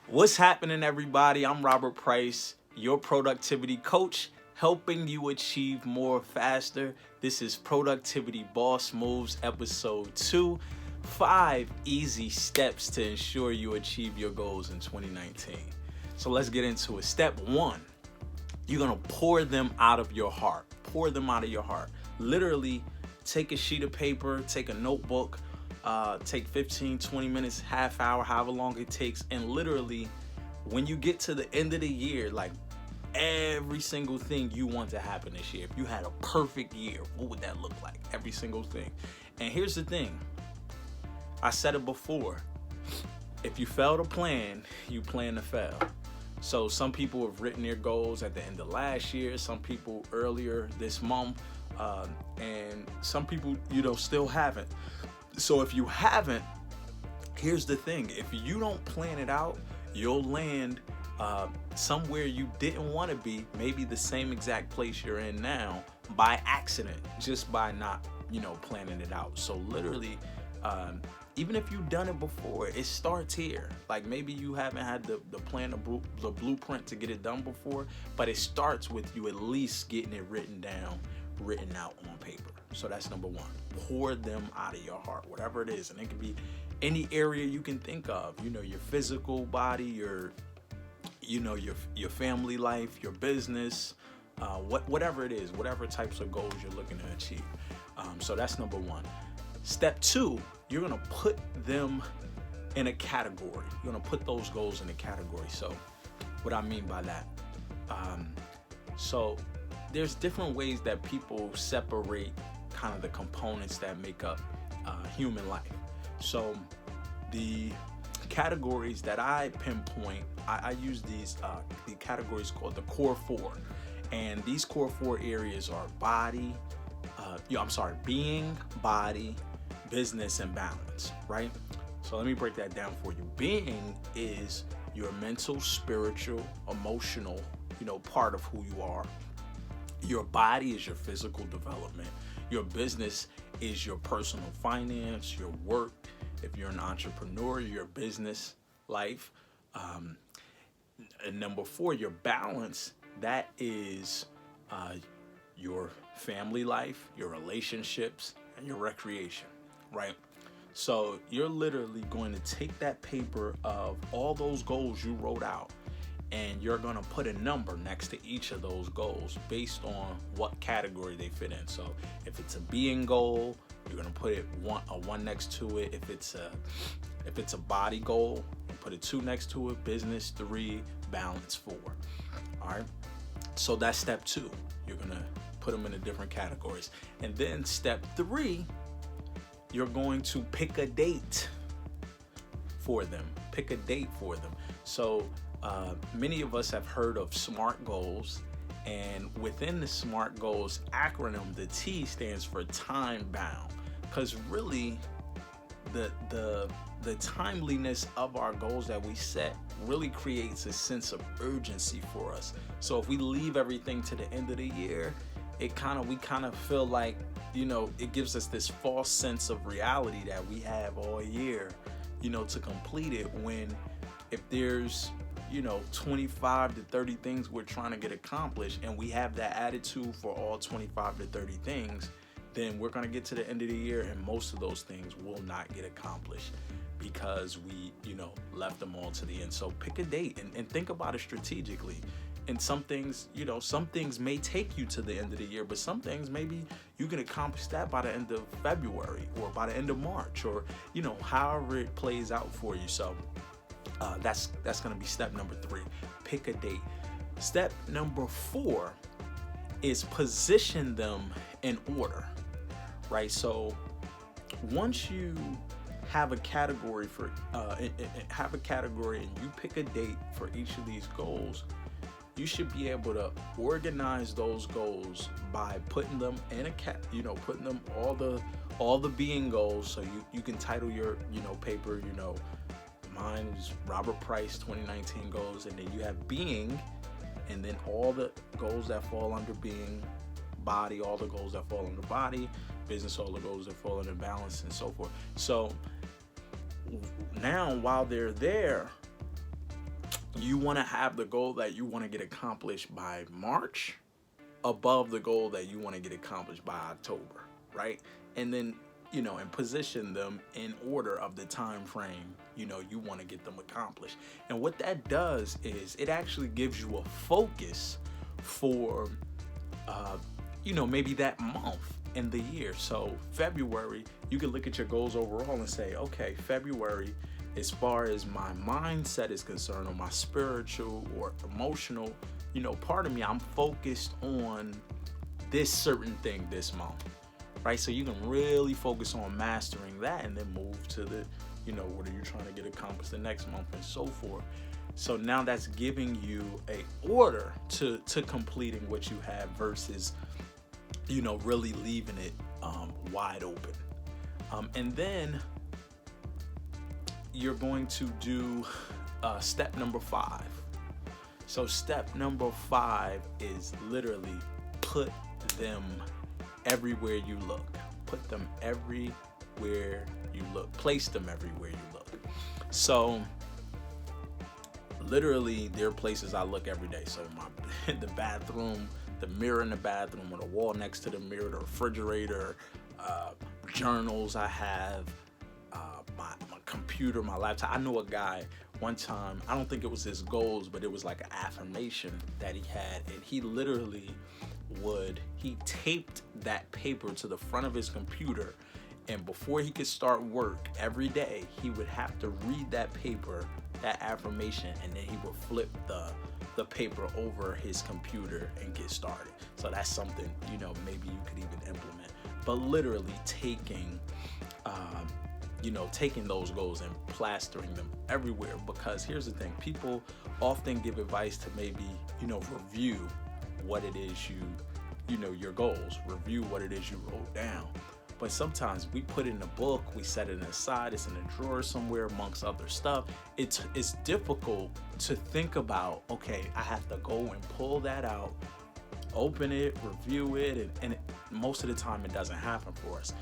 What's happening, everybody? I'm Robert Price, your productivity coach, helping you achieve more faster. This is Productivity Boss Moves, episode 2. 5 easy steps to ensure you achieve your goals in 2019. So let's get into it. Step 1, you're going to pour them out of your heart. Pour them out of your heart. Literally, take a sheet of paper, take a notebook, take 15, 20 minutes, half hour, however long it takes. And literally, when you get to the end of the year, like every single thing you want to happen this year, if you had a perfect year, what would that look like? Every single thing. And here's the thing. I said it before. If you fail to plan, you plan to fail. So some people have written their goals at the end of last year, some people earlier this month, and some people, still haven't. So if you haven't, here's the thing. If you don't plan it out, you'll land somewhere you didn't want to be, maybe the same exact place you're in now by accident, just by not, planning it out. So literally, even if you've done it before, it starts here. Like maybe you haven't had the plan, the blueprint to get it done before, but it starts with you at least getting it written down, written out on paper. So that's number 1. Pour them out of your heart, whatever it is. And it can be any area you can think of, your physical body, your family life, your business, whatever it is, whatever types of goals you're looking to achieve. So that's number 1. Step 2, you're going to put them in a category. You're going to put those goals in a category. So what I mean by that, so there's different ways that people separate kind of the components that make up human life. So the categories that I pinpoint, I use the categories called the core 4. And these core 4 areas are being, body, business, and balance, right? So let me break that down for you. Being is your mental, spiritual, emotional, part of who you are. Your body is your physical development. Your business is your personal finance, your work. If you're an entrepreneur, your business life. And number 4, your balance, that is your family life, your relationships, and your recreation, right? So you're literally going to take that paper of all those goals you wrote out, and you're going to put a number next to each of those goals based on what category they fit in. So if it's a being goal, you're going to put a 1 next to it. If it's a body goal, you put a 2 next to it. Business 3, balance 4. All right. So that's step 2. You're going to put them in different categories. And then step 3, you're going to pick a date for them. Pick a date for them. So many of us have heard of SMART goals, and within the SMART goals acronym, the T stands for time bound, because really the timeliness of our goals that we set really creates a sense of urgency for us. So if we leave everything to the end of the year, we kind of feel like, it gives us this false sense of reality that we have all year, to complete it, when if there's 25 to 30 things we're trying to get accomplished, and we have that attitude for all 25 to 30 things, then we're going to get to the end of the year and most of those things will not get accomplished because we, left them all to the end. So pick a date and think about it strategically. And some things, some things may take you to the end of the year, but some things maybe you can accomplish that by the end of February or by the end of March, or, however it plays out for you. So that's going to be step number 3. Pick a date. Step number 4 is position them in order, right? So once you have a category and you pick a date for each of these goals, you should be able to organize those goals by putting them in putting them all the being goals. So you can title your paper, mine is Robert Price 2019 goals, and then you have being, and then all the goals that fall under being, body, all the goals that fall under body, business, all the goals that fall under balance, and so forth. So now while they're there, you want to have the goal that you want to get accomplished by March above the goal that you want to get accomplished by October, right? And then, and position them in order of the time frame, you want to get them accomplished. And what that does is it actually gives you a focus for, maybe that month in the year. So February, you can look at your goals overall and say, okay, February, as far as my mindset is concerned, or my spiritual or emotional, part of me, I'm focused on this certain thing this month, right? So you can really focus on mastering that and then move to the, what are you trying to get accomplished the next month and so forth. So now that's giving you a order to completing what you have versus, really leaving it wide open. And then you're going to do step number 5. So step number 5 is literally put them everywhere you look. Put them everywhere you look. Place them everywhere you look. So literally, there are places I look every day. So the bathroom, the mirror in the bathroom, or the wall next to the mirror, the refrigerator, journals I have, my computer, my laptop. I know a guy one time, I don't think it was his goals, but it was like an affirmation that he had, and he literally he taped that paper to the front of his computer, and before he could start work every day, he would have to read that paper, that affirmation, and then he would flip the paper over his computer and get started. So that's something, maybe you could even implement. But literally taking those goals and plastering them everywhere, because here's the thing, people often give advice to maybe, review what it is your goals, review what it is you wrote down. But sometimes we put it in a book, we set it aside, it's in a drawer somewhere amongst other stuff. It's difficult to think about, okay, I have to go and pull that out, open it, review it, and most of the time it doesn't happen for us.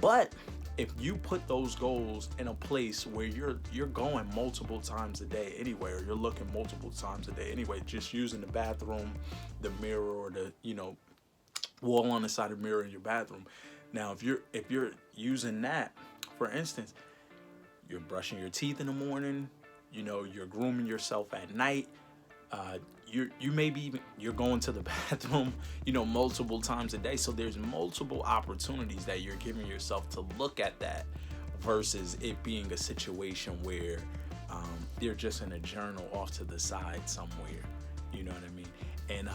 But if you put those goals in a place where you're going multiple times a day anyway, or you're looking multiple times a day anyway, just using the bathroom, the mirror, or the wall on the side of the mirror in your bathroom. Now, if you're using that, for instance, you're brushing your teeth in the morning, you're grooming yourself at night, you maybe even you're going to the bathroom, multiple times a day. So there's multiple opportunities that you're giving yourself to look at that, versus it being a situation where they're just in a journal off to the side somewhere. You know what I mean? And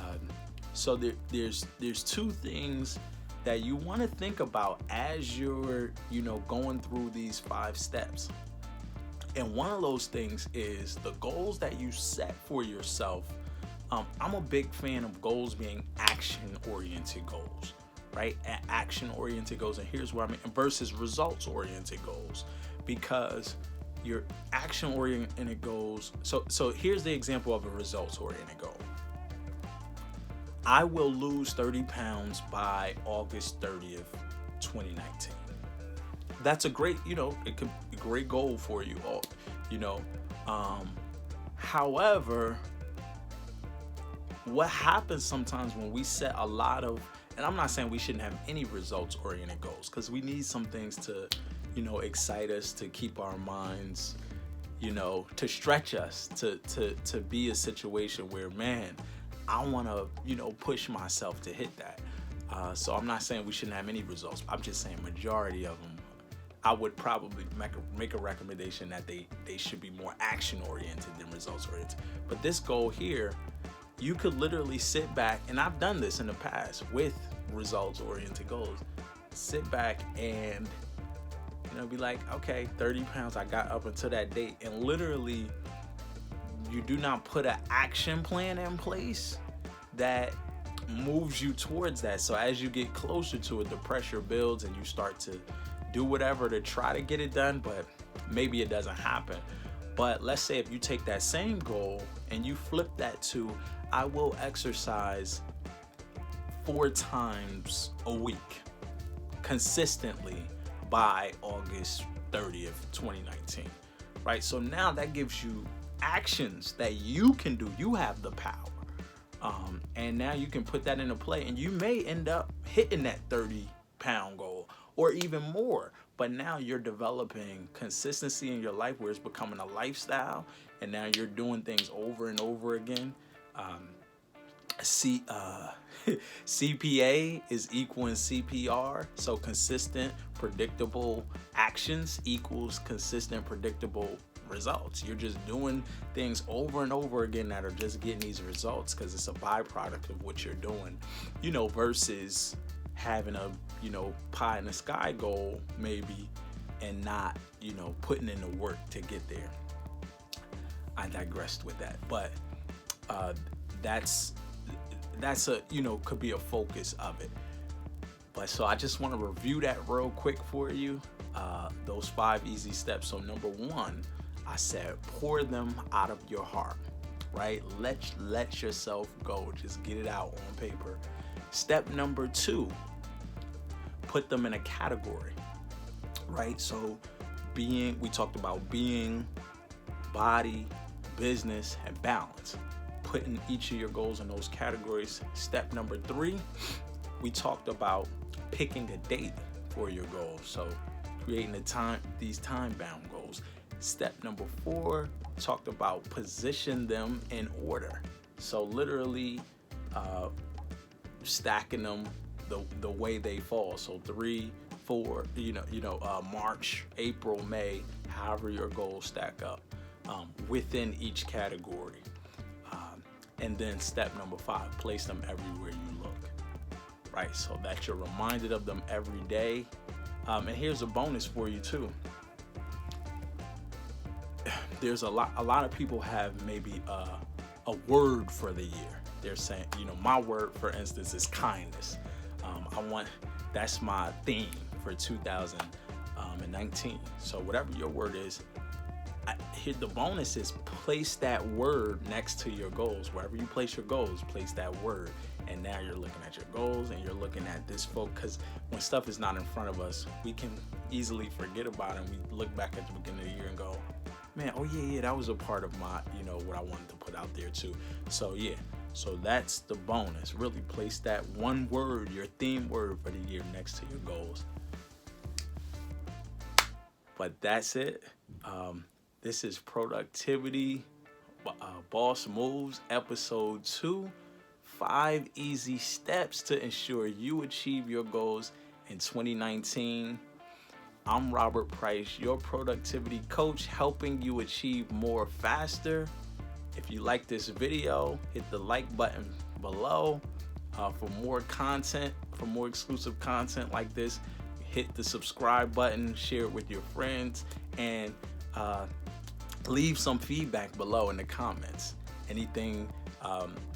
so there's 2 things that you want to think about as you're, going through these 5 steps. And one of those things is the goals that you set for yourself. I'm a big fan of goals being action-oriented goals, right? Action-oriented goals, and here's what I mean, versus results-oriented goals, because your action-oriented goals. So here's the example of a results-oriented goal. I will lose 30 pounds by August 30th, 2019. That's a great, it could be a great goal for you all, however, what happens sometimes when we set a lot of, and I'm not saying we shouldn't have any results-oriented goals, because we need some things to, excite us, to keep our minds, to stretch us, to be a situation where, man, I want to, push myself to hit that. So I'm not saying we shouldn't have any results. I'm just saying majority of them, I would probably make a recommendation that they should be more action-oriented than results-oriented. But this goal here, you could literally sit back, and I've done this in the past with results-oriented goals. Sit back and, be like, okay, 30 pounds, I got up until that date. And literally, you do not put an action plan in place that moves you towards that. So as you get closer to it, the pressure builds and you start to do whatever to try to get it done, but maybe it doesn't happen. But let's say if you take that same goal and you flip that to, I will exercise 4 times a week consistently by August 30th, 2019, right? So now that gives you actions that you can do. You have the power. And now you can put that into play, and you may end up hitting that 30-pound goal or even more. But now you're developing consistency in your life where it's becoming a lifestyle, and now you're doing things over and over again. CPA is equaling CPR. So consistent, predictable actions equals consistent, predictable results. You're just doing things over and over again that are just getting these results because it's a byproduct of what you're doing, versus having a, pie in the sky goal maybe and not, putting in the work to get there. I digressed with that, but that's a, could be a focus of it. But so I just want to review that real quick for you. Those 5 easy steps. So number 1, I said, pour them out of your heart, right? Let yourself go. Just get it out on paper. Step number 2, put them in a category, right? So we talked about being, body, business, and balance. Putting each of your goals in those categories. Step number 3, we talked about picking a date for your goals. So creating these time-bound goals. Step number 4, talked about position them in order. So literally stacking them the way they fall. So 3, 4, March, April, May, however your goals stack up within each category. And then step number 5, place them everywhere you look, right? So that you're reminded of them every day. And here's a bonus for you too. There's a lot of people have maybe a word for the year. They're saying, my word, for instance, is kindness. That's my theme for 2019. So whatever your word is, here the bonus is place that word next to your goals. Wherever you place your goals, place that word. And now you're looking at your goals and you're looking at this because when stuff is not in front of us, we can easily forget about it. And we look back at the beginning of the year and go, man, oh yeah, that was a part of my, what I wanted to put out there too. So yeah, so that's the bonus. Really place that one word, your theme word for the year, next to your goals. But that's it. This is Productivity Boss Moves, episode 2. 5 easy steps to ensure you achieve your goals in 2019. I'm Robert Price, your productivity coach, helping you achieve more faster. If you like this video, hit the like button below. For more content, for more exclusive content like this, hit the subscribe button, share it with your friends, and leave some feedback below in the comments. Anything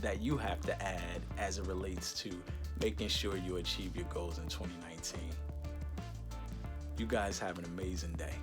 that you have to add as it relates to making sure you achieve your goals in 2019. You guys have an amazing day.